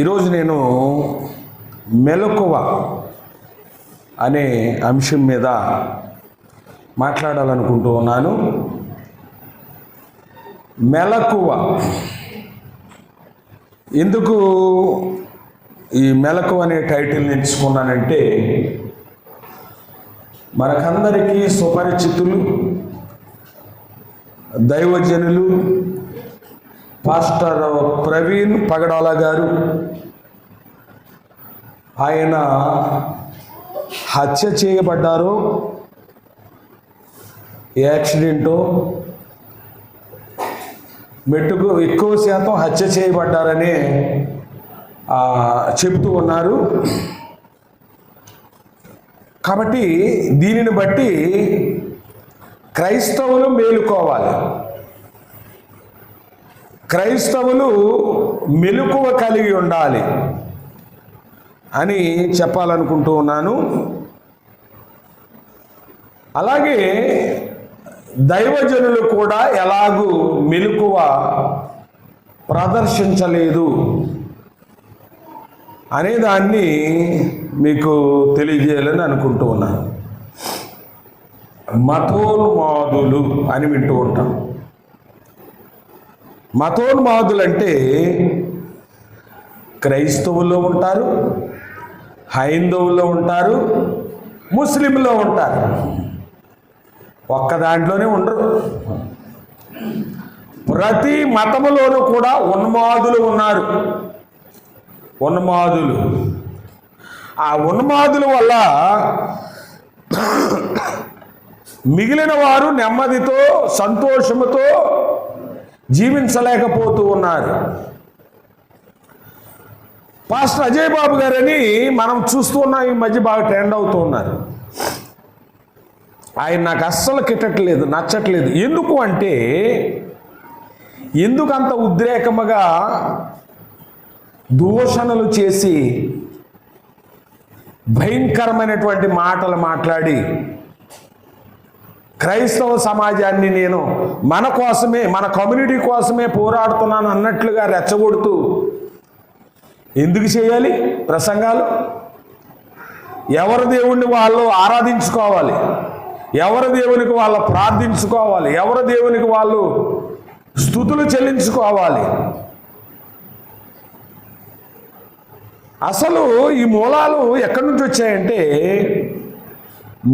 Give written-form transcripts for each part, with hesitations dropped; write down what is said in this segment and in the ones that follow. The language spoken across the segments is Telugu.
ఈరోజు నేను మెలకువ అనే అంశం మీద మాట్లాడాలనుకుంటూ ఉన్నాను. మెలకువ ఎందుకు ఈ మెలకువ అనే టైటిల్ ఎంచుకున్నానంటే, మనకందరికీ సుపరిచితులు, దైవజనులు పాస్టర్ ప్రవీణ్ పగడాల గారు. ఆయన హత్య చేయబడ్డారు, యాక్సిడెంటో మెట్టుకు ఎక్కువ శాతం హత్య చేయబడ్డారని చెబుతూ ఉన్నారు. కాబట్టి దీనిని బట్టి క్రైస్తవులు మేలుకోవాలి, క్రైస్తవులు మెలకువ కలిగి ఉండాలి అని చెప్పాలనుకుంటూ ఉన్నాను. అలాగే దైవజనులు కూడా ఎలాగూ మెలకువ ప్రదర్శించలేదు అనేదాన్ని మీకు తెలియజేయాలని అనుకుంటూ ఉన్నాను. మతోన్మాదులు అని వింటూ ఉంటాం. మతోన్మాదులు అంటే క్రైస్తవుల్లో ఉంటారు, హైందవుల్లో ఉంటారు, ముస్లింలో ఉంటారు, ఒక్క దాంట్లోనే ఉండరు. ప్రతి మతములోనూ కూడా ఉన్మాదులు ఉన్నారు. ఉన్మాదులు, ఆ ఉన్మాదుల వల్ల మిగిలిన వారు నెమ్మదితో సంతోషముతో జీవించలేకపోతూ ఉన్నారు. పాస్టర్ అజయ్ బాబు గారని మనం చూస్తూ ఉన్నాం, ఈ మధ్య బాగా ట్రెండ్ అవుతూ ఉన్నారు. ఆయన నాకు అస్సలు కిట్టట్లేదు, నచ్చట్లేదు. ఎందుకు అంటే, ఎందుకు అంత ఉద్రేకముగా దూషణలు చేసి భయంకరమైనటువంటి మాటలు మాట్లాడి క్రైస్తవ సమాజాన్ని నేను మన కోసమే, మన కమ్యూనిటీ కోసమే పోరాడుతున్నాను అన్నట్లుగా రెచ్చగొడుతూ ఎందుకు చేయాలి ప్రసంగాలు? ఎవరి దేవుణ్ణి వాళ్ళు ఆరాధించుకోవాలి, ఎవరి దేవునికి వాళ్ళు ప్రార్థించుకోవాలి, ఎవరి దేవునికి వాళ్ళు స్తుతులు చెల్లించుకోవాలి. అసలు ఈ మూలాలు ఎక్కడి నుంచి వచ్చాయంటే,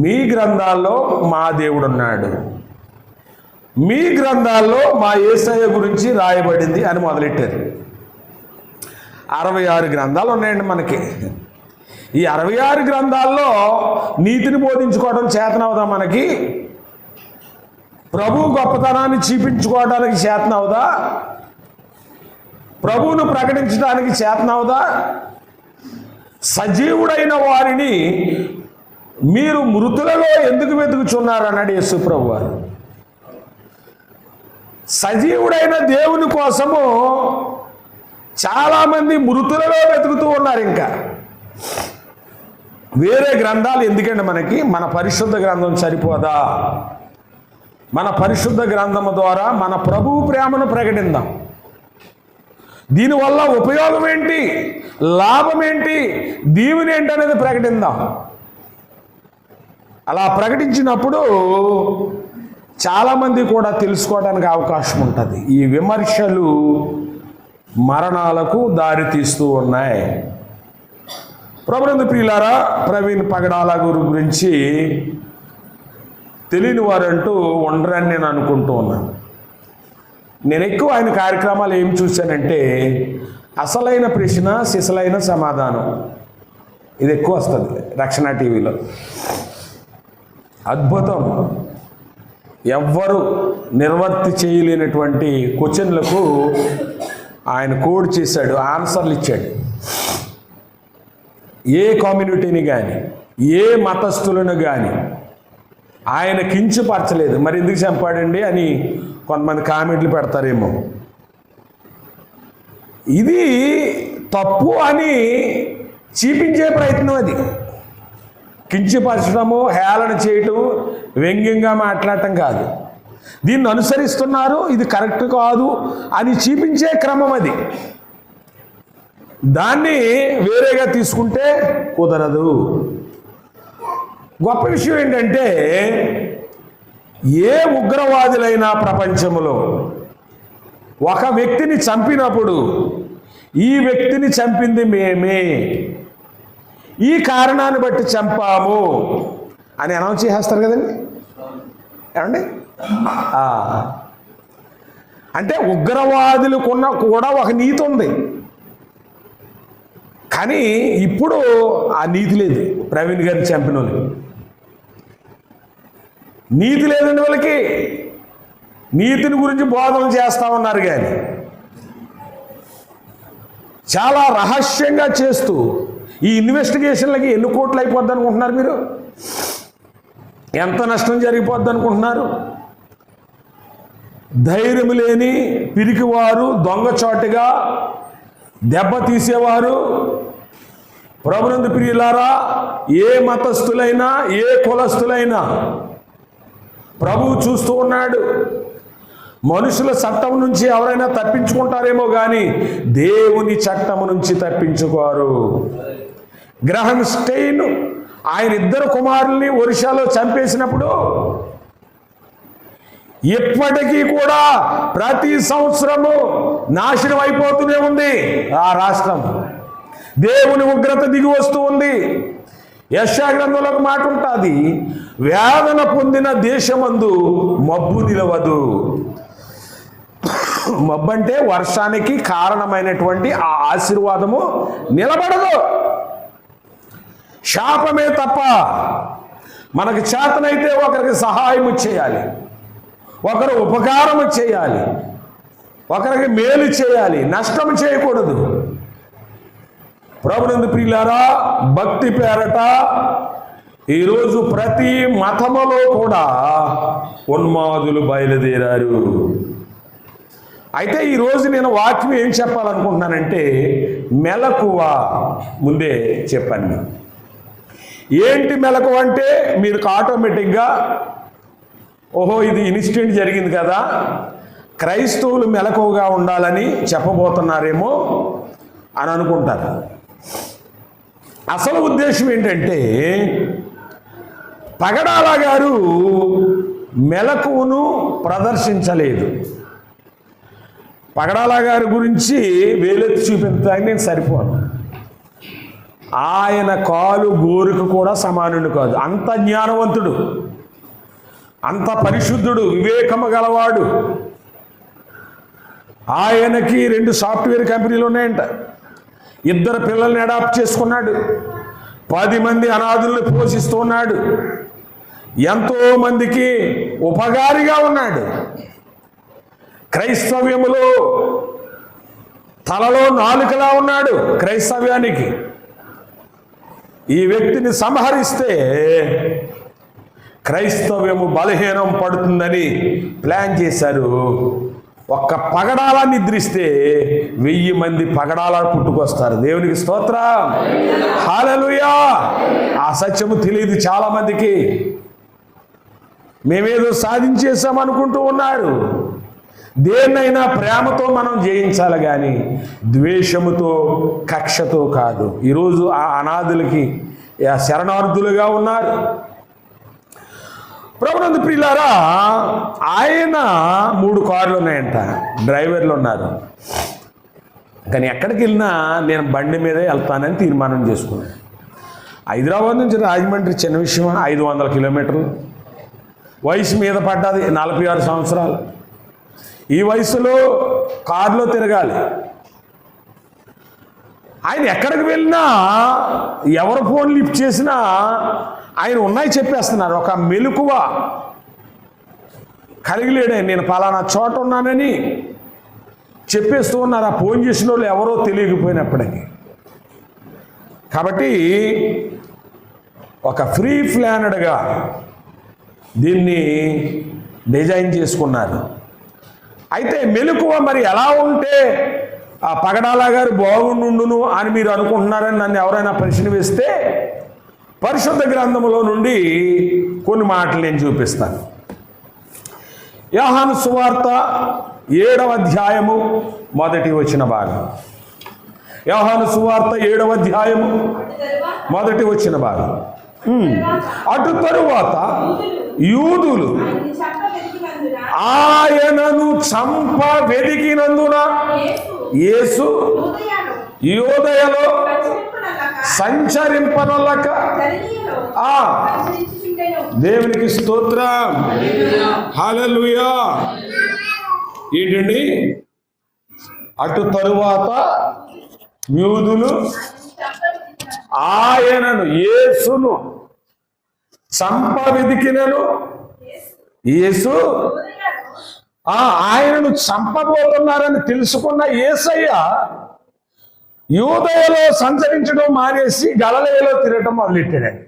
మీ గ్రంథాల్లో మా దేవుడు ఉన్నాడు, మీ గ్రంథాల్లో మా యేసయ్య గురించి రాయబడింది అని మొదలెట్టారు. 66 గ్రంథాలు ఉన్నాయండి మనకి. ఈ 66 గ్రంథాల్లో నీతిని బోధించుకోవడం చేతనవుదా మనకి? ప్రభు గొప్పతనాన్ని చూపించుకోవడానికి చేతనవుదా? ప్రభువును ప్రకటించడానికి చేతనవుదా? సజీవుడైన వారిని మీరు మృతులలో ఎందుకు వెతుకుచున్నారు అన్నాడు యేసు ప్రభు వారు. సజీవుడైన దేవుని కోసము చాలామంది మృతులలో వెతుకుతూ ఉన్నారు. ఇంకా వేరే గ్రంథాలు ఎందుకండి మనకి? మన పరిశుద్ధ గ్రంథం సరిపోదా? మన పరిశుద్ధ గ్రంథము ద్వారా మన ప్రభువు ప్రేమను ప్రకటిద్దాం. దీనివల్ల ఉపయోగం ఏంటి, లాభం ఏంటి, దీవెన ఏంటి అనేది ప్రకటిద్దాం. అలా ప్రకటించినప్పుడు చాలామంది కూడా తెలుసుకోవడానికి అవకాశం ఉంటుంది. ఈ విమర్శలు మరణాలకు దారితీస్తూ ఉన్నాయి. ప్రభునందు ప్రియులారా, ప్రవీణ్ పగడాల గురించి తెలియని వారంటూ ఉండరని నేను అనుకుంటూ ఉన్నాను. నేను ఎక్కువ ఆయన కార్యక్రమాలు ఏం చూశానంటే, అసలైన ప్రశ్న సిసలైన సమాధానం, ఇది ఎక్కువ వస్తుంది రక్షణ టీవీలో. అద్భుతం. ఎవ్వరు నిర్వర్తి చేయలేనటువంటి క్వశ్చన్లకు ఆయన కోడ్ చేశాడు, ఆన్సర్లు ఇచ్చాడు. ఏ కమ్యూనిటీని కానీ, ఏ మతస్థులను కానీ ఆయన కించపరచలేదు. మరి ఎందుకు చంపాడండి అని కొంతమంది కామెంట్లు పెడతారేమో. ఇది తప్పు అని చూపించే ప్రయత్నం. అది కించపరచడము, హేళన చేయటం, వ్యంగ్యంగా మాట్లాడటం కాదు. దీన్ని అనుసరిస్తున్నారు, ఇది కరెక్ట్ కాదు అని చూపించే క్రమం అది. దాన్ని వేరేగా తీసుకుంటే కుదరదు. గొప్ప విషయం ఏంటంటే ఏ ఉగ్రవాదులైనా ప్రపంచంలో ఒక వ్యక్తిని చంపినప్పుడు ఈ వ్యక్తిని చంపింది మేమే, ఈ కారణాన్ని బట్టి చంపాము అని అనౌన్స్ చేసేస్తారు కదండి. ఏమండి? అంటే ఉగ్రవాదులకున్న కూడా ఒక నీతి ఉంది, కానీ ఇప్పుడు ఆ నీతి లేదు. ప్రవీణ్ గారిని చంపిన వాళ్ళకి నీతి లేదండి. వాళ్ళకి నీతిని గురించి బోధన చేస్తామన్నారు, కానీ చాలా రహస్యంగా చేస్తూ ఈ ఇన్వెస్టిగేషన్లకి ఎన్ని కోట్లు అయిపోద్ది అనుకుంటున్నారు మీరు? ఎంత నష్టం జరిగిపోద్ది అనుకుంటున్నారు? ధైర్యం లేని పిరికివారు, దొంగచాటుగా దెబ్బ తీసేవారు, ప్రభునందు ప్రియులారా, ఏ మతస్థులైనా ఏ కులస్థులైనా ప్రభువు చూస్తూ ఉన్నాడు. మనుషుల చట్టం నుంచి ఎవరైనా తప్పించుకుంటారేమో కానీ దేవుని చట్టం నుంచి తప్పించుకోరు. గ్రహం స్టెయిన్ ఆయన ఇద్దరు కుమారుల్ని ఒరిస్సాలో చంపేసినప్పుడు ఇప్పటికీ కూడా ప్రతి సంవత్సరము నాశనం అయిపోతూనే ఉంది ఆ రాష్ట్రం. దేవుని ఉగ్రత దిగి వస్తూ ఉంది. యెషయా గ్రంథంలో ఒక మాట ఉంటుంది, వేదన పొందిన దేశమందు మబ్బు నిలవదు. మబ్బు అంటే వర్షానికి కారణమైనటువంటి ఆ ఆశీర్వాదము నిలబడదు, శాపమే తప్ప. మనకు చేతనైతే ఒకరికి సహాయం చేయాలి, ఒకరు ఉపకారం చేయాలి, ఒకరికి మేలు చేయాలి, నష్టం చేయకూడదు. ప్రభునందు ప్రియులారా, భక్తి పేరట ఈరోజు ప్రతి మతములో కూడా ఉన్మాదులు బయలుదేరారు. అయితే ఈరోజు నేను వాక్యం ఏం చెప్పాలనుకుంటున్నానంటే మెలకువ. ముందే చెప్పండి ఏంటి మెలకువ అంటే, మీరు ఆటోమేటిక్గా ఓహో ఇది ఇన్సిడెంట్ జరిగింది కదా, క్రైస్తవులు మెలకువగా ఉండాలని చెప్పబోతున్నారేమో అని అనుకుంటారు. అసలు ఉద్దేశం ఏంటంటే, పగడాల గారు మెలకువను ప్రదర్శించలేదు. పగడాల గారి గురించి వేలెత్తి చూపించడానికి నేను సరిపోను. ఆయన కాలు గోరుకు కూడా సమానుడు కాదు. అంత జ్ఞానవంతుడు, అంత పరిశుద్ధుడు, వివేకము గలవాడు. ఆయనకి 2 సాఫ్ట్వేర్ కంపెనీలు ఉన్నాయంట. 2 పిల్లల్ని అడాప్ట్ చేసుకున్నాడు. 10 మంది అనాథుల్ని పోషిస్తున్నాడు. ఎంతోమందికి ఉపకారిగా ఉన్నాడు. క్రైస్తవ్యములో తలలో నాలుకలా ఉన్నాడు క్రైస్తవ్యానికి. ఈ వ్యక్తిని సంహరిస్తే క్రైస్తవ్యము బలహీనం పడుతుందని ప్లాన్ చేశారు. ఒక్క పగడాల నిద్రిస్తే 1000 మంది పగడాల పుట్టుకొస్తారు. దేవునికి స్తోత్రం, హల్లెలూయా. ఆ సత్యము తెలియదు చాలా మందికి. మేమేదో సాధించేసామనుకుంటూ ఉన్నారు. దేన్నైనా ప్రేమతో మనం జయించాలి కానీ ద్వేషముతో, కక్షతో కాదు. ఈరోజు ఆ అనాథులకి శరణార్థులుగా ఉన్నారు. ప్రభునందు ప్రియులారా, ఆయన 3 కార్లు ఉన్నాయంట, డ్రైవర్లు ఉన్నారు. కానీ ఎక్కడికి వెళ్ళినా నేను బండి మీదే వెళ్తానని తీర్మానం చేసుకున్నాను. హైదరాబాద్ నుంచి రాజమండ్రి చిన్న విషయం, 500 కిలోమీటర్లు. వయసు మీద పడ్డది 46 సంవత్సరాలు. ఈ వయసులో కారులో తిరగాలి. ఆయన ఎక్కడికి వెళ్ళినా ఎవరు ఫోన్ లిఫ్ట్ చేసినా ఆయన ఉన్నాయి చెప్పేస్తున్నారు. ఒక మెలకువ కలిగిలేడే, నేను పలానా చోట ఉన్నానని చెప్పేస్తూ ఉన్నారు. ఆ ఫోన్ చేసిన వాళ్ళు ఎవరో తెలియకపోయినప్పటికీ. కాబట్టి ఒక ఫ్రీ ప్లానెడ్గా దీన్ని డిజైన్ చేసుకున్నారు. అయితే మెలకువ మరి ఎలా ఉంటే ఆ పగడాల గారు బాగుండును అని మీరు అనుకుంటున్నారని నన్ను ఎవరైనా ప్రశ్న వేస్తే పరిశుద్ధ గ్రంథములో నుండి కొన్ని మాటలు నేను చూపిస్తాను. యోహాను సువార్త 7వ అధ్యాయము 1వ వచన భాగం. యోహాను సువార్త 7వ అధ్యాయము మొదటి వచ్చిన భాగం. అటు తరువాత యూదులు ఆయనను చంప వెదికినందున యేసు యూదయలో సంచరింపనొల్లక దేవునికి స్తోత్రం, హల్లెలూయా. ఏంటండి? అటు తరువాత యూదులు ఆయనను యేసును చంప వెదికినను యేసు ఆయనను చంపబోతున్నారని తెలుసుకున్న యేసయ్య యూదయలో సంచరించడం మానేసి గలిలయలో తిరగటం మొదలెట్టాడండి.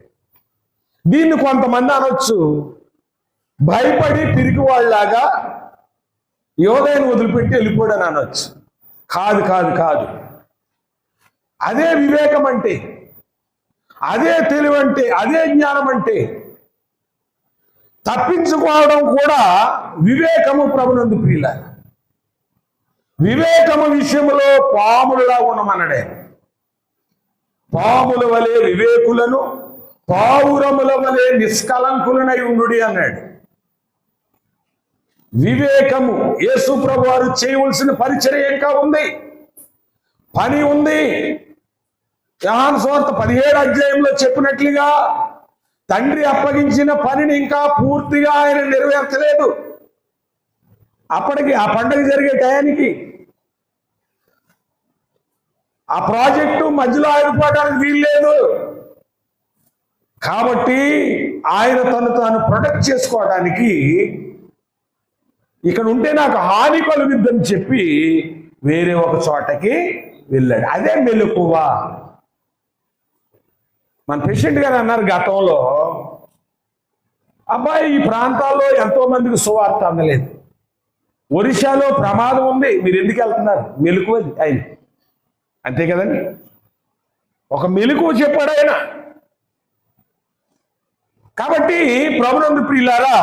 దీన్ని కొంతమంది అనొచ్చు, భయపడి పిరికి వాళ్ళలాగా యూదయను వదిలిపెట్టి వెళ్ళిపోయాడని అనొచ్చు. కాదు కాదు కాదు. అదే వివేకం అంటే, అదే తెలివి అంటే, అదే జ్ఞానం అంటే. తప్పించుకోవడం కూడా వివేకము ప్రభునందు ప్రియులారా. వివేకము విషయంలో పాములులా ఉండమన్నాడే. పాముల వలె వివేకులను, పావురముల వలె నిష్కలంకులనై ఉండుడి అన్నాడు. వివేకము యేసు ప్రభు వారు చేయవలసిన పరిచర్య ఇంకా ఉంది, పని ఉంది. యోహాను సువార్త 17వ అధ్యాయంలో చెప్పినట్లుగా తండ్రి అప్పగించిన పనిని ఇంకా పూర్తిగా ఆయన నెరవేర్చలేదు. అప్పటికి ఆ పండుగ జరిగే టయానికి ఆ ప్రాజెక్టు మధ్యలో ఆగిపోవడానికి వీల్లేదు. కాబట్టి ఆయన తను తాను ప్రొటెక్ట్ చేసుకోవడానికి ఇక్కడ ఉంటే నాకు హాని కలుగుద్దని చెప్పి వేరే ఒక చోటకి వెళ్ళాడు. అదే మెలకువ. మన ప్రెసిడెంట్ గారు అన్నారు గతంలో, అబ్బాయి ఈ ప్రాంతాల్లో ఎంతో మందికి సువార్త అందలేదు, ఒరిస్సాలో ప్రమాదం ఉంది, మీరు ఎందుకు వెళ్తున్నారు? మెలకువది ఆయన. అంతే కదండి, ఒక మెలకువ చెప్పాడు ఆయన. కాబట్టి ప్రభునందు ప్రియులారా,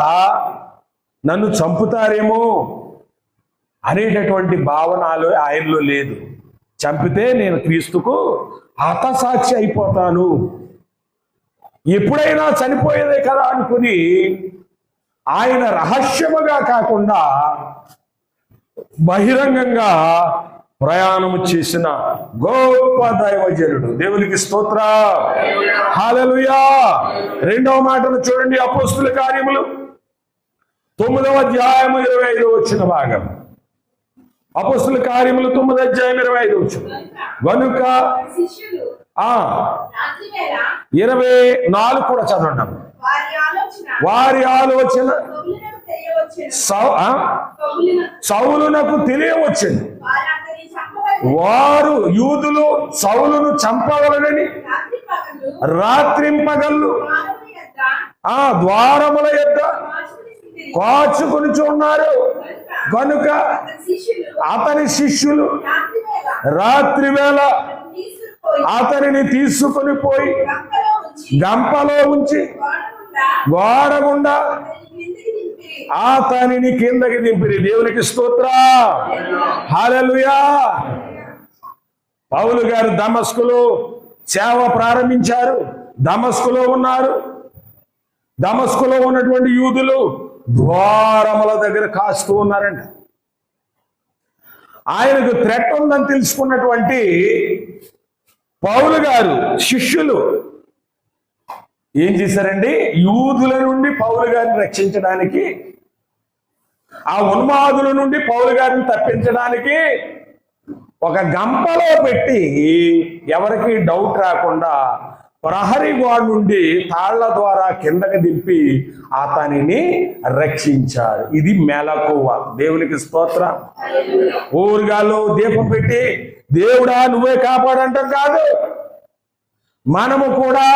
నన్ను చంపుతారేమో అనేటటువంటి భావనలు ఆయనలో లేదు. చంపితే నేను క్రీస్తుకు హతసాక్షి అయిపోతాను, ఎప్పుడైనా చనిపోయేదే కదా అనుకుని ఆయన రహస్యముగా కాకుండా బహిరంగంగా ప్రయాణము చేసిన గొప్ప దైవజనుడు. దేవునికి స్తోత్రం, హల్లెలూయా. 2వ మాటను చూడండి, అపోస్తుల కార్యములు 9వ అధ్యాయము 25వ వచ్చిన భాగం. అపోస్తుల కార్యములు 9వ అధ్యాయం 25వ వచ్చిన. గనుక 24 కూడా చదవండి. వారి ఆలోచన సౌలునకు తెలియవచ్చింది. వారు యూదులు సౌలును చంపవలనని రాత్రింపగళ్ళు ఆ ద్వారముల యొద్ద కాచుకొని ఉన్నారు. కనుక అతని శిష్యులు రాత్రి వేళ అతనిని తీసుకొని పోయి గంపలో ఉంచి గోడ గుండా అతనిని కిందకి దింపిరి. దేవునికి స్తోత్రం, హల్లెలూయా. పౌలు గారు దమస్కులో సేవ ప్రారంభించారు. దమస్కులో ఉన్నారు. దమస్కులో ఉన్నటువంటి యూదులు ద్వారముల దగ్గర కాస్తూ ఉన్నారంట. ఆయనకు థ్రెట్ ఉందని తెలుసుకున్నటువంటి పౌలు గారు శిష్యులు ఏం చేశారండి? యూదుల నుండి పౌలు గారిని రక్షించడానికి, ఆ ఉన్మాదుల నుండి పౌలు గారిని తప్పించడానికి ఒక గంపలో పెట్టి ఎవరికి డౌట్ రాకుండా ప్రహరీ గోడ నుండి తాళ్ల ద్వారా కిందకి దింపి అతనిని రక్షించారు. ఇది మెలకువ. దేవునికి స్తోత్రం. ఊరుగాల్లో దీపం పెట్టి దేవుడా నువ్వే కాపాడంటాం కాదు. మనము కూడా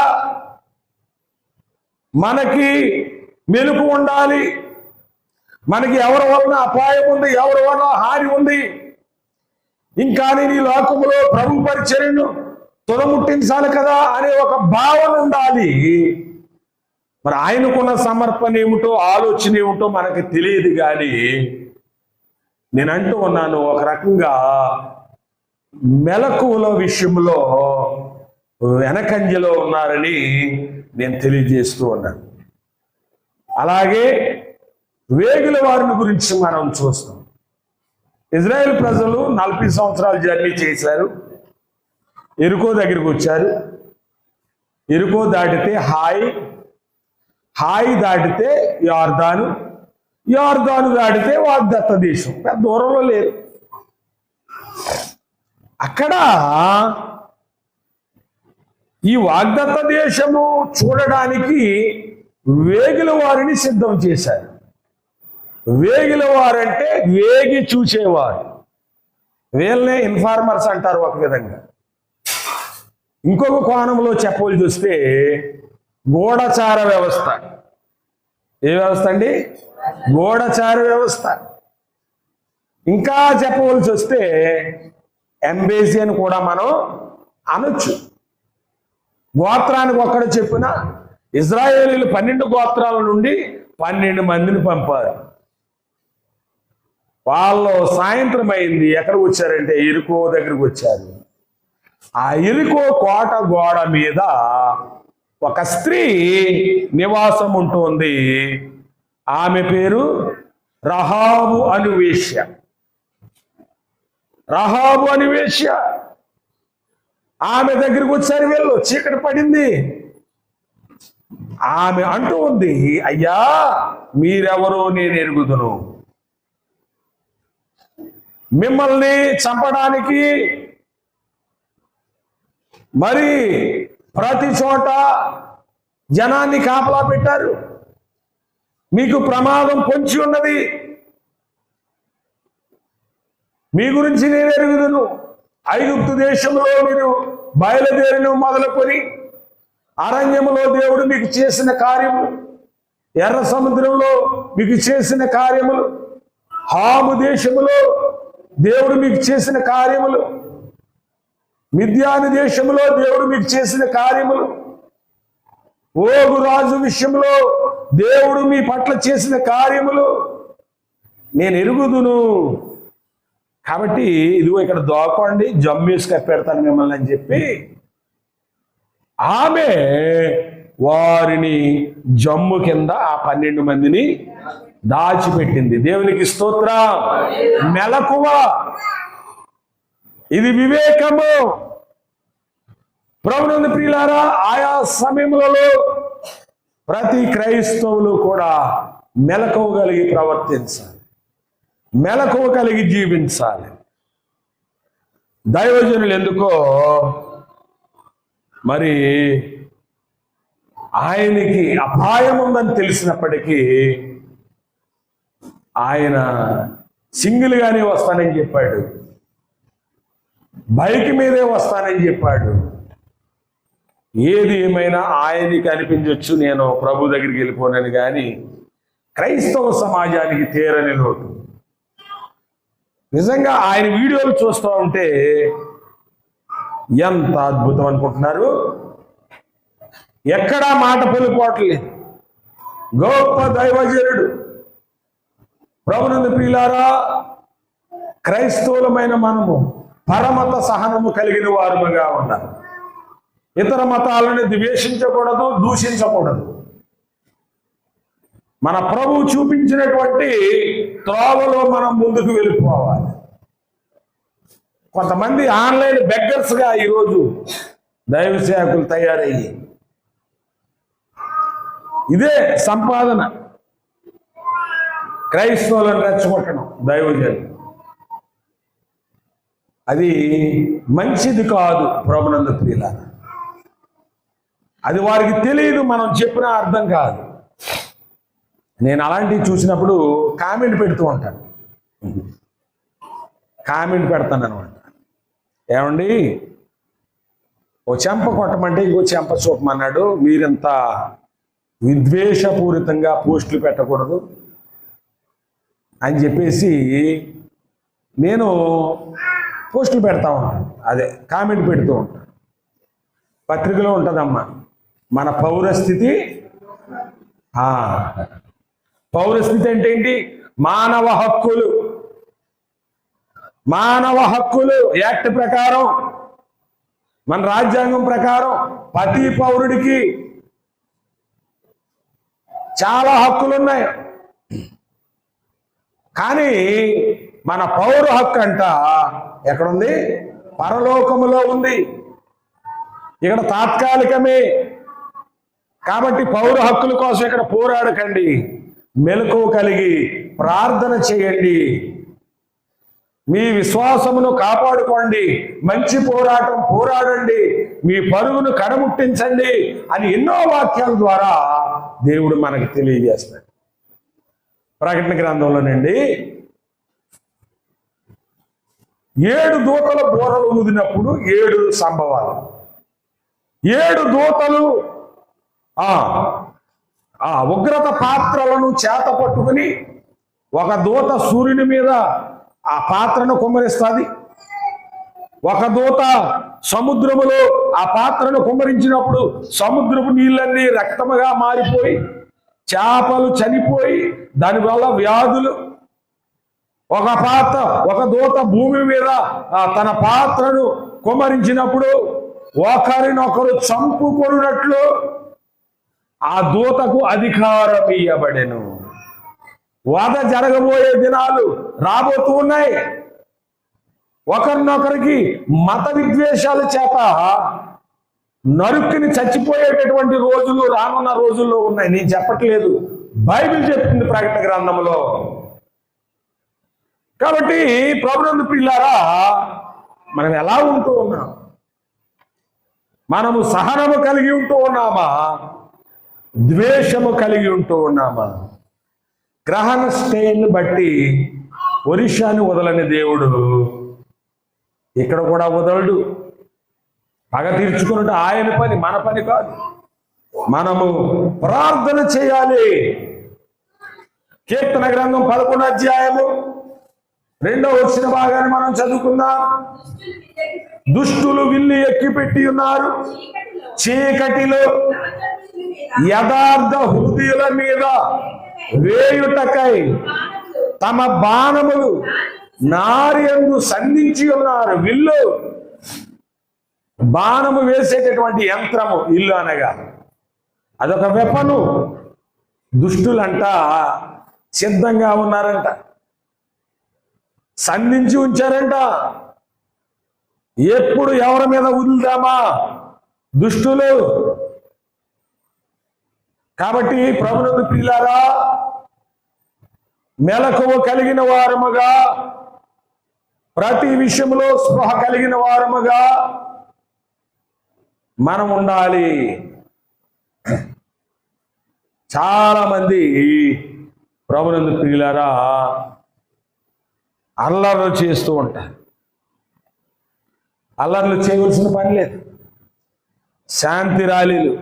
మనకి మెలుకు ఉండాలి. మనకి ఎవరి వలన అపాయం ఉంది, ఎవరి వలన హాని ఉంది, ఇంకా నీ లోకములో ప్రభు పరిచర్యను తుదముట్టించాలి కదా అనే ఒక భావన ఉండాలి. మరి ఆయనకున్న సమర్పణ ఏమిటో, ఆలోచన ఏమిటో మనకి తెలియదు. కానీ నేను అంటూ ఉన్నాను, ఒక రకంగా మెలకువల విషయంలో వెనకంజలో ఉన్నారని నేను తెలియజేస్తూ ఉన్నాను. అలాగే వేగుల వారిని గురించి మనం చూస్తాం. ఇజ్రాయెల్ ప్రజలు 40 సంవత్సరాలు జర్నీ చేశారు. ఎరుకో దగ్గరికి వచ్చారు. ఎరుకో దాటితే హాయి దాటితే యార్దాను దాటితే వాగ్దత్త దేశం. పెద్ద దూరంలో లేరు. అక్కడ ఈ వాగ్దత్త దేశము చూడడానికి వేగుల వారిని సిద్ధం చేశారు. వేగుల వారంటే వేగి చూసేవారు. వీళ్ళనే ఇన్ఫార్మర్స్ అంటారు ఒక విధంగా. ఇంకొక కోణంలో చెప్పవలసి వస్తే గూఢచార వ్యవస్థ. ఏ వ్యవస్థ అండి? గూఢచార వ్యవస్థ. ఇంకా చెప్పవలసి వస్తే ఎంబేసీ అని కూడా మనం అనొచ్చు. గోత్రానికి ఒక్కడ చెప్పిన ఇజ్రాయేలీలు 12 గోత్రాల నుండి 12 మందిని పంపారు. వాళ్ళు సాయంత్రం అయింది. ఎక్కడికి వచ్చారంటే ఎరుకో దగ్గరికి వచ్చారు. ఆ ఎరుకో కోట గోడ మీద ఒక స్త్రీ నివాసం ఉంటుంది. ఆమె పేరు రహాబు అను వేశ్య. రహాబు అను వేశ్య. ఆమె దగ్గరికి వచ్చారు వీళ్ళు. చీకటి పడింది. ఆమె అంటూ ఉంది, అయ్యా మీరెవరో నేను ఎరుగుదును. మిమ్మల్ని చంపడానికి మరి ప్రతి చోట జనాన్ని కాపలా పెట్టారు. మీకు ప్రమాదం పొంచి ఉన్నది. మీ గురించి నేను ఎరుగుదును. ఐగుప్తు దేశంలో మీరు బయలుదేరిన మొదలుకొని అరణ్యములో దేవుడు మీకు చేసిన కార్యములు, ఎర్ర సముద్రంలో మీకు చేసిన కార్యములు, హాము దేశములో దేవుడు మీకు చేసిన కార్యములు, మిద్యాను దేశంలో దేవుడు మీకు చేసిన కార్యములు, ఓగు రాజు విషయంలో దేవుడు మీ పట్ల చేసిన కార్యములు నేను ఎరుగుదును. కాబట్టి ఇదిగో ఇక్కడ దోకండి, జమ్మేసి కప్పెడతాను మిమ్మల్ని అని చెప్పి ఆమె వారిని జమ్ము కింద ఆ 12 మందిని దాచిపెట్టింది. దేవునికి స్తోత్రం. మెలకువ. ఇది వివేకము. ప్రభునందు ప్రియులారా, ఆయా సమయములలో ప్రతి క్రైస్తవులు కూడా మెలకువ కలిగి ప్రవర్తించాలి, మెలకువ కలిగి జీవించాలి. దైవజనులు ఎందుకో మరి ఆయనకి అపాయం ఉందని తెలిసినప్పటికీ ఆయన సింగిల్గానే వస్తానని చెప్పాడు, బైక్ మీదే వస్తానని చెప్పాడు. ఏది ఏమైనా ఆయనకి అనిపించవచ్చు నేను ప్రభు దగ్గరికి వెళ్ళిపోనని, కానీ క్రైస్తవ సమాజానికి తీరని లోటు. నిజంగా ఆయన వీడియోలు చూస్తూ ఉంటే ఎంత అద్భుతం అనుకుంటున్నారు. ఎక్కడా మాట పొలిపోవట్లేదు. గొప్ప దైవజనుడు. ప్రభునందు ప్రియులారా, క్రైస్తవులమైన మనము పరమత సహనము కలిగిన వారముగా ఉండాలి. ఇతర మతాలను ద్వేషించకూడదు, దూషించకూడదు. మన ప్రభువు చూపించినటువంటి త్రోవలో మనం ముందుకు వెళ్ళిపోవాలి. కొంతమంది ఆన్లైన్ బెగ్గర్స్గా ఈరోజు దైవ సేవకులు తయారయ్యి ఇదే సంపాదన. క్రైస్తవులను రెచ్చగొట్టడం దైవజనులు. అది మంచిది కాదు. ప్రభునందు ప్రియులారా, అది వారికి తెలియదు, మనం చెప్పినా అర్థం కాదు. నేను అలాంటివి చూసినప్పుడు కామెంట్ పెడుతూ ఉంటాను. కామెంట్ పెడతాను అనమాట. ఏమండి, ఓ చెంప కొట్టమంటే ఇంకో చెంప చూపమన్నాడు. మీరింత విద్వేషపూరితంగా పోస్టులు పెట్టకూడదు అని చెప్పేసి నేను పోస్టులు పెడతా ఉంటాను. అదే కామెంట్ పెడుతూ ఉంటాను. పత్రికలో ఉంటుందమ్మా, మన పౌరస్థితి. పౌరస్థితి అంటే ఏంటి? మానవ హక్కులు. మానవ హక్కులు యాక్ట్ ప్రకారం, మన రాజ్యాంగం ప్రకారం ప్రతి పౌరుడికి చాలా హక్కులు ఉన్నాయి. కానీ మన పౌర హక్కు అంట ఎక్కడుంది? పరలోకములో ఉంది. ఇక్కడ తాత్కాలికమే. కాబట్టి పౌర హక్కుల కోసం ఇక్కడ పోరాడకండి, మెలకువ కలిగి ప్రార్థన చేయండి, మీ విశ్వాసమును కాపాడుకోండి, మంచి పోరాటం పోరాడండి, మీ పరుగును కడముట్టించండి అని ఎన్నో వాక్యాల ద్వారా దేవుడు మనకు తెలియజేస్తాడు. ప్రకటన గ్రంథంలోనండి 7 దూతల బూరలు ఊదినప్పుడు 7 సంభవాలు. 7 దూతలు ఉగ్రత పాత్రలను చేత పట్టుకుని, ఒక దూత సూర్యుని మీద ఆ పాత్రను కుమ్మరిస్తుంది, ఒక దూత సముద్రములో ఆ పాత్రను కుమ్మరించినప్పుడు సముద్రపు నీళ్ళన్నీ రక్తముగా మారిపోయి చేపలు చనిపోయి దానివల్ల వ్యాధులు, ఒక దూత భూమి మీద తన పాత్రను కుమ్మరించినప్పుడు ఒకరినొకరు చంపుకొనున్నట్లు ఆ దూతకు అధికారం ఇయ్యబడెను. వధ జరగబోయే దినాలు రాబోతూ ఉన్నాయి. ఒకరినొకరికి మత విద్వేషాల చేత నరుక్కుని చచ్చిపోయేటటువంటి రోజులు రానున్న రోజుల్లో ఉన్నాయి. నేను చెప్పట్లేదు, బైబిల్ చెప్తుంది ప్రకటన గ్రంథంలో. కాబట్టి ప్రభునందు ప్రియులారా, మనం ఎలా ఉంటూ ఉన్నాం? మనము సహనము కలిగి ఉంటూ ఉన్నామా? ద్వేషము కలిగి ఉంటూ ఉన్నామా? గ్రహణ స్టేను బట్టి ఒరిషాను వదలని దేవుడు ఇక్కడ కూడా వదలడు. పగ తీర్చుకున్నట్టు ఆయన పని, మన పని కాదు. మనము ప్రార్థన చేయాలి. కీర్తన గ్రంథం 11వ అధ్యాయము 2వ వచన భాగాన్ని మనం చదువుకుందాం. దుష్టులు విల్లు ఎక్కిపెట్టి ఉన్నారు, చీకటిలో యథార్థ హృదయుల మీద వేయుటకై తమ బాణములు నారియందు సంధించి ఉన్నారు. విల్లు బాణము వేసేటటువంటి యంత్రము ఇల్లు అనగా అదొక వెపను. దుష్టులంట సిద్ధంగా ఉన్నారంట, సంధించి ఉంచారంట. ఎప్పుడు ఎవరి మీద వదులుదామా దుష్టులు. కాబట్టి ప్రభునందు ప్రియులారా, మెలకువ కలిగిన వారముగా, ప్రతి విషయంలో స్పృహ కలిగిన వారముగా మనం ఉండాలి. చాలా మంది ప్రభునందు ప్రియులారా అల్లర్లు చేస్తూ ఉంటారు. అల్లర్లు చేయవలసిన పని లేదు. శాంతి ర్యాలీలు,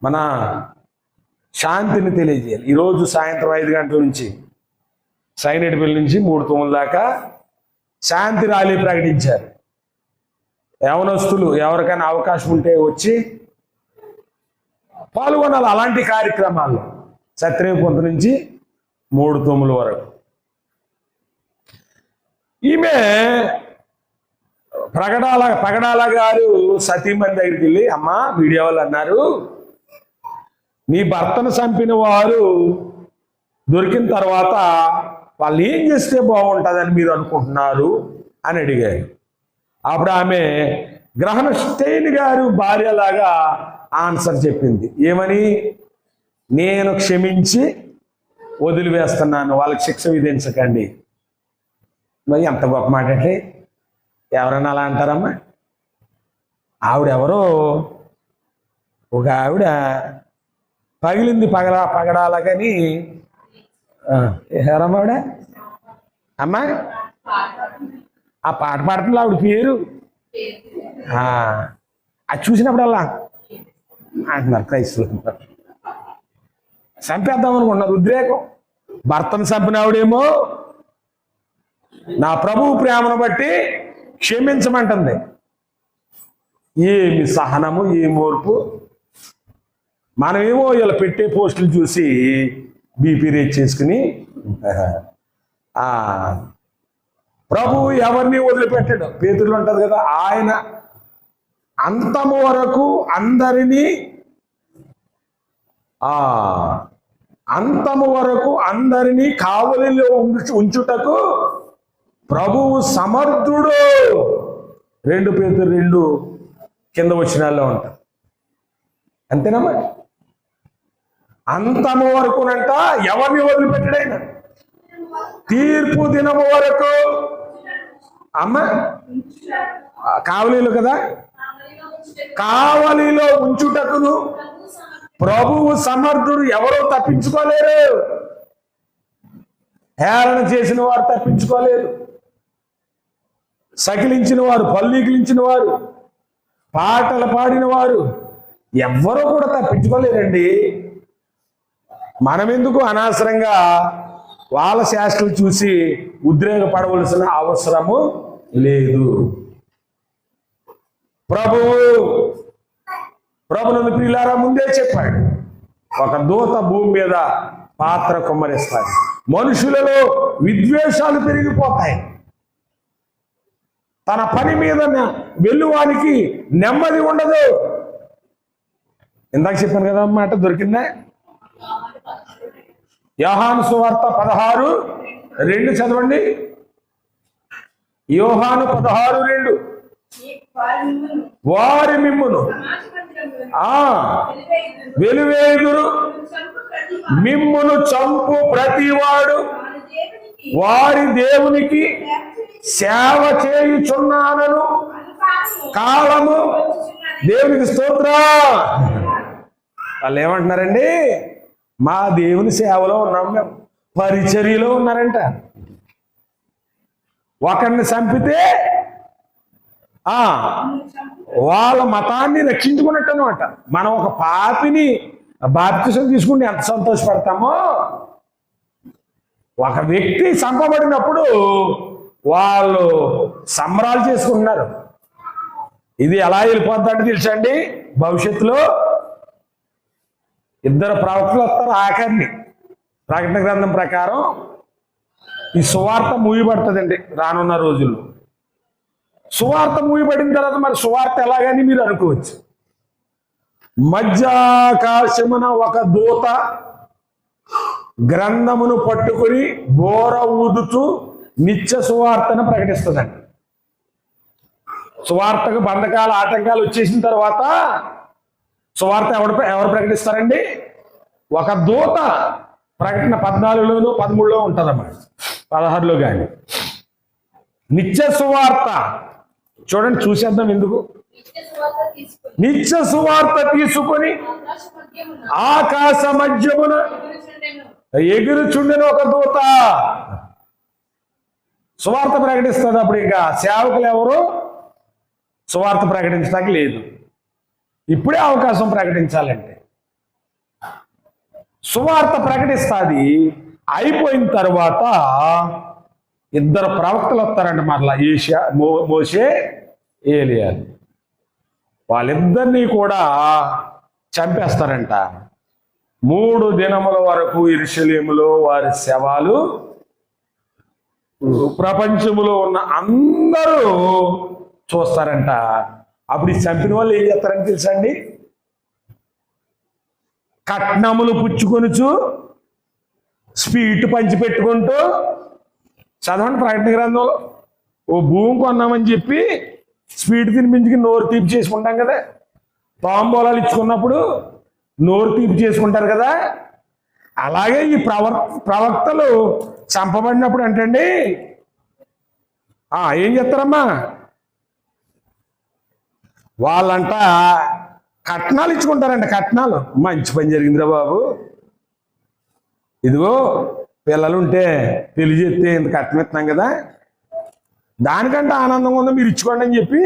మన శాంతిని తెలియజేయాలి. ఈరోజు సాయంత్రం 5 గంటల నుంచి సైనేటిపల్లి నుంచి 3 దాకా శాంతి ర్యాలీ ప్రకటించారు. యవనస్తులు ఎవరికైనా అవకాశం ఉంటే వచ్చి పాల్గొనాలి అలాంటి కార్యక్రమాల్లో. సత్రేపొంత నుంచి 3 వరకు. ఈమె పగడాల గారు సతీమణి దగ్గరికి వెళ్ళి, అమ్మ మీడియా వాళ్ళు అన్నారు నీ భర్తను చంపిన వారు దొరికిన తర్వాత వాళ్ళు ఏం చేస్తే బాగుంటుందని మీరు అనుకుంటున్నారు అని అడిగారు. అప్పుడు ఆమె గ్రహణ స్టెయిన్ గారు భార్యలాగా ఆన్సర్ చెప్పింది. ఏమని? నేను క్షమించి వదిలివేస్తున్నాను, వాళ్ళకి శిక్ష విధించకండి. మరి ఎంత గొప్ప మాట అంటే, ఎవరైనా అలా అంటారమ్మా? ఆవిడెవరో ఒక ఆవిడ పగిలింది పగడాలకని ఎవరమ్మావిడ? అమ్మా ఆ పాట పాడుతుంది ఆవిడ పేరు. అది చూసినప్పుడల్లా అంటున్నారు క్రైస్తవులు, చంపేద్దాం అనుకుంటున్నారు. ఉద్రేకం. భర్తను చంపిన ఆవిడేమో నా ప్రభువు ప్రేమను బట్టి క్షమించమంటుంది. ఏమి సహనము, ఏ ఓర్పు. మనమేమో ఇలా పెట్టే పోస్టులు చూసి బీపీ రేట్ చేసుకుని ప్రభువు ఎవరిని వదిలిపెట్టాడు. పేతురులో ఉంటది కదా, ఆయన అంతము వరకు అందరినీ కావలిలో ఉంచుటకు ప్రభువు సమర్థుడు. 2 పేతురు 2 కింద వచనాల్లో ఉంటారు. అంతేనమ్మా? అంతము వరకునంట ఎవరిని వదిలిపెట్టాడైనా తీర్పు దినము వరకు. అమ్మ కావలిలో కదా, కావలిలో ఉంచుటకును ప్రభువు సమర్థుడు. ఎవరో తప్పించుకోలేరు. హేళన చేసిన వారు తప్పించుకోలేరు. సకిలించిన వారు, పల్లీకిలించిన వారు, పాటలు పాడిన వారు ఎవ్వరూ కూడా తప్పించుకోలేరండి. మనమెందుకు అనవసరంగా వాళ్ళ శాస్త్రాలు చూసి ఉద్రేకపడవలసిన అవసరము లేదు. ప్రభునందు ప్రియులారా ముందే చెప్పాడు, ఒక దూత భూమి మీద పాత్ర కుమ్మరిస్తాడు. మనుషులలో విద్వేషాలు పెరిగిపోతాయి. తన పని మీద వెళ్లువానికి నెమ్మది ఉండదు. ఇందాక చెప్పాను కదా మాట, దొరికిందా? యోహాను సువార్త 16:2 చదవండి. యోహాను 16:2. వారి మిమ్మును వెలువేయుదురు, మిమ్మును చంపు ప్రతివాడు వారి దేవునికి సేవ చేయుచున్నానను కాలము. దేవునికి స్తోత్రం. వాళ్ళు ఏమంటున్నారండి? మా దేవుని సేవలో ఉన్నాం, మేము పరిచర్యలో ఉన్నారంట. ఒకరిని చంపితే వాళ్ళ మతాన్ని రక్షించుకున్నట్టు అనమాట. మనం ఒక పాపిని బాప్తిసం తీసుకుంటే ఎంత సంతోషపడతామో, ఒక వ్యక్తి చంపబడినప్పుడు వాళ్ళు సంబరాలు చేసుకుంటున్నారు. ఇది ఎలా వెళ్ళిపోద్దంటే తెలుసండి, భవిష్యత్తులో 2 ప్రవక్తలు వస్తారు. ఆఖరిని ప్రకటన గ్రంథం ప్రకారం ఈ సువార్త మూయబడుతుందండి రానున్న రోజుల్లో. సువార్త మూయబడిన తర్వాత మరి సువార్త ఎలాగని మీరు అనుకోవచ్చు. మధ్యాకాశమున ఒక దూత గ్రంథమును పట్టుకుని బోర ఊదుతూ నిత్య సువార్తను ప్రకటిస్తుందండి. సువార్తకు బంధకాలు, ఆటంకాలు వచ్చేసిన తర్వాత సువార్త ఎవరు ప్రకటిస్తారండి? ఒక దూత. ప్రకటన 14లోనూ 13లో ఉంటుందన్నమాట, 16లో కానీ. నిత్య సువార్త చూడండి, చూసేద్దాం ఎందుకు. నిత్య సువార్త తీసుకొని ఆకాశ మధ్యమున ఎగురుచుండెను ఒక దూత. సువార్త ప్రకటిస్తుంది. అప్పుడు ఇంకా సేవకులు ఎవరు సువార్త ప్రకటించడానికి లేదు. ఇప్పుడే అవకాశం ప్రకటించాలంటే. సువార్త ప్రకటిస్తుంది. అయిపోయిన తర్వాత 2 ప్రవక్తలు వస్తారంట మరలా, మోషే, ఏలియా. వాళ్ళిద్దరినీ కూడా చంపేస్తారంట. 3 దినముల వరకు యెరూషలేములో వారి శవాలు ప్రపంచములో ఉన్న అందరూ చూస్తారంట. అప్పుడు ఈ చంపిన వాళ్ళు ఏం చేస్తారని తెలుసండి? కట్నములు పుచ్చుకొనుచు స్వీట్ పంచిపెట్టుకుంటూ, చదవండి ప్రకటన గ్రంథంలో, ఓ భూమి కొన్నామని చెప్పి స్వీట్ తినిపించుకుని నోరు తీపి చేసుకుంటాం కదా. తాంబూలాలు ఇచ్చుకున్నప్పుడు నోరు తీపి చేసుకుంటారు కదా. అలాగే ఈ ప్రవక్తలు చంపబడినప్పుడు అంటండి ఏం చేస్తారమ్మా? వాళ్ళంట కట్నాలు ఇచ్చుకుంటారంట. కట్నాలు. మంచి పని జరిగిందిరా బాబు, ఇదిగో పిల్లలు ఉంటే పెళ్లి చేస్తే ఇంత కట్నం ఇస్తున్నాం కదా, దానికంటే ఆనందంగా ఉందో మీరు ఇచ్చుకోండి అని చెప్పి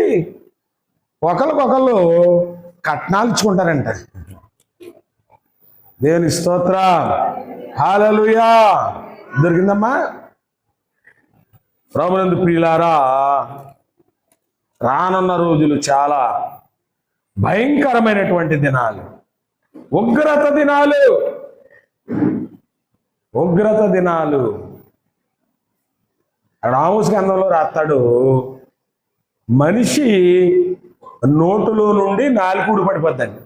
ఒకరికొకళ్ళు కట్నాలు ఇచ్చుకుంటారంట. దేవుని స్తోత్రం, హల్లెలూయా. దొరికిందమ్మా? ప్రభునందు ప్రియులారా, రానున్న రోజులు చాలా భయంకరమైనటువంటి దినాలు, ఉగ్రత దినాలు, ఉగ్రత దినాలు. ఆమోసు గ్రంథంలో రాస్తాడు, మనిషి నోటులో నుండి నాలుగుడు పడిపోద్దండి,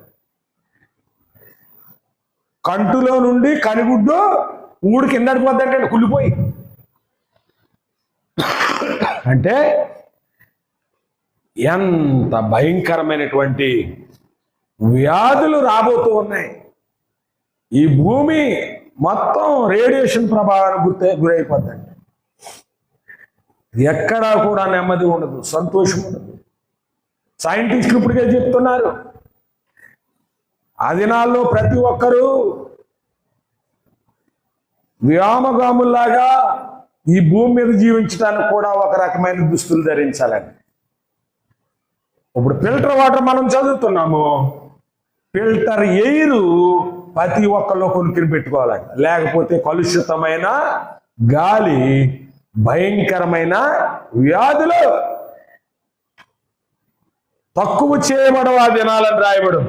కంటులో నుండి కనిగుడ్డు ఊడి కింద పడిపోద్దంటే కుళ్ళిపోయి. అంటే ఎంత భయంకరమైనటువంటి వ్యాధులు రాబోతూ ఉన్నాయి. ఈ భూమి మొత్తం రేడియేషన్ ప్రభావానికి గురైపోద్దండి. ఎక్కడా కూడా నెమ్మది ఉండదు, సంతోషం ఉండదు. సైంటిస్టులు ఇప్పటికే చెప్తున్నారు, ఆ దినాల్లో ప్రతి ఒక్కరూ వ్యామగాముల్లాగా ఈ భూమి మీద జీవించడానికి కూడా ఒక రకమైన దుస్తులు ధరించాలని. ఇప్పుడు ఫిల్టర్ వాటర్ మనం చదువుతున్నాము, ఫిల్టర్ ఎయిర్ ప్రతి ఒక్కళ్ళు కొనుక్కుని పెట్టుకోవాలంట, లేకపోతే కలుషితమైన గాలి, భయంకరమైన వ్యాధులు తక్కువ చేయబడవు ఆ దినాలని రాయబడు.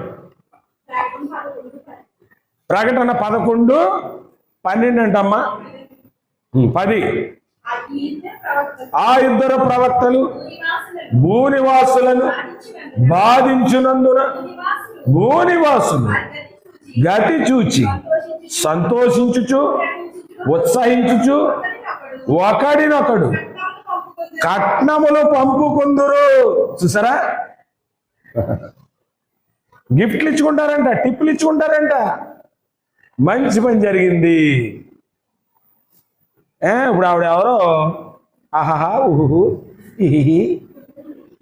ప్రకటన 11:12 అంటమ్మా, 10. ఆ ఇద్దరు ప్రవక్తలు భూనివాసులను బాధించినందున భూనివాసులు గతి చూచి సంతోషించుచు ఉత్సహించుచు ఒకడినొకడు కట్నములు పంపుకుందురు. చూసారా, గిఫ్ట్లు ఇచ్చుకుంటారంట, టిప్పులు ఇచ్చుకుంటారంట. మంచి పని జరిగింది. ఇప్పుడు ఆవిడ ఎవరో ఆహాహా ఊహు ఇహి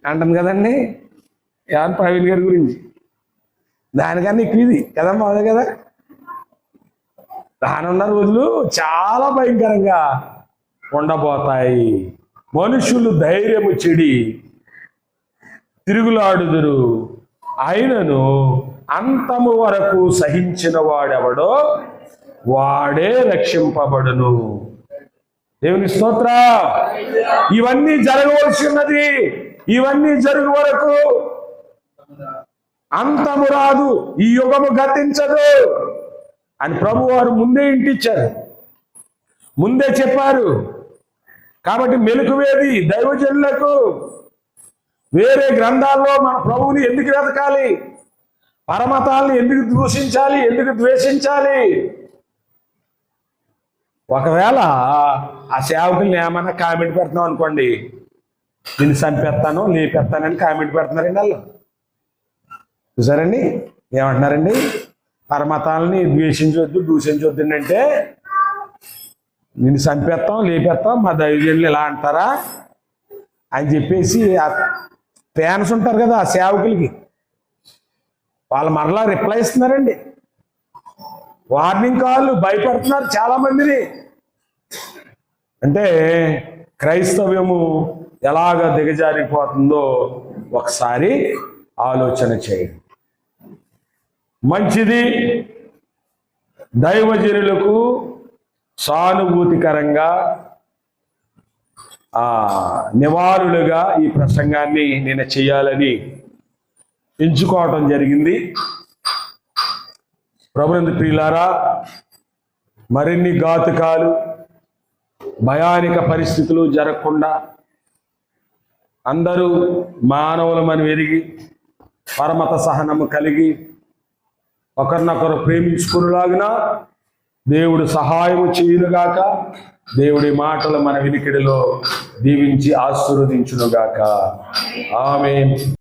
అంటుంది కదండి, ఎవరు ప్రవీణ్ గారి గురించి. దానికన్నా ఎక్కువ ఇది కదమ్మా, అదే కదా. రానున్న రోజులు చాలా భయంకరంగా ఉండబోతాయి. మనుషులు ధైర్యము చెడి తిరుగులాడుదురు, ఆయనను అంతము వరకు సహించిన వాడెవడో వాడే రక్షింపబడును. దేవుని స్తోత్ర. ఇవన్నీ జరగవలసి ఉన్నది, ఇవన్నీ జరుగు వరకు అంతము రాదు, ఈ యుగము గతించదు అని ప్రభు వారు ముందే ఇంటిచ్చారు, ముందే చెప్పారు. కాబట్టి మెలకువేది దైవజనులకు. వేరే గ్రంథాల్లో మన ప్రభువుని ఎందుకు వెతకాలి, పరమతాల్ని ఎందుకు దూషించాలి, ఎందుకు ద్వేషించాలి? ఒకవేళ ఆ సేవకుల్ని ఏమన్నా కామెంట్ పెడుతున్నాం అనుకోండి, నేను చంపేస్తాను లేపేస్తానని కామెంట్ పెడుతున్నారండి వాళ్ళు. చూసారండి ఏమంటున్నారండి, పరమతాలని ద్వేషించవద్దు దూషించవద్దు అంటే నిన్ను చంపేస్తాం లేపేస్తాం మా దైవజనులు ఇలా అంటారా అని చెప్పేసి ఆ ఫ్యాన్స్ ఉంటారు కదా ఆ సేవకులకి, వాళ్ళు మరలా రిప్లై ఇస్తున్నారండి, వార్నింగ్ కాల్, భయపడుతున్నారు చాలా మందిని. అంటే క్రైస్తవ్యము ఎలాగ దిగజారిపోతుందో ఒకసారి ఆలోచన చేయండి. మంచిది, దైవజనులకు సానుభూతికరంగా నివాళులుగా ఈ ప్రసంగాన్ని నేను చేయాలని ఎంచుకోవటం జరిగింది. ప్రభునందు ప్రియులారా, మరిన్ని ఘాతుకాలు భయానిక పరిస్థితులు జరగకుండా అందరూ మానవులమని ఎరిగి పరమత సహనము కలిగి ఒకరినొకరు ప్రేమించుకునేలాగున దేవుడు సహాయము చేయునుగాక. దేవుడి మాటలు మన వినికిడిలో దీవించి ఆశీర్వదించునుగాక. ఆమేన్.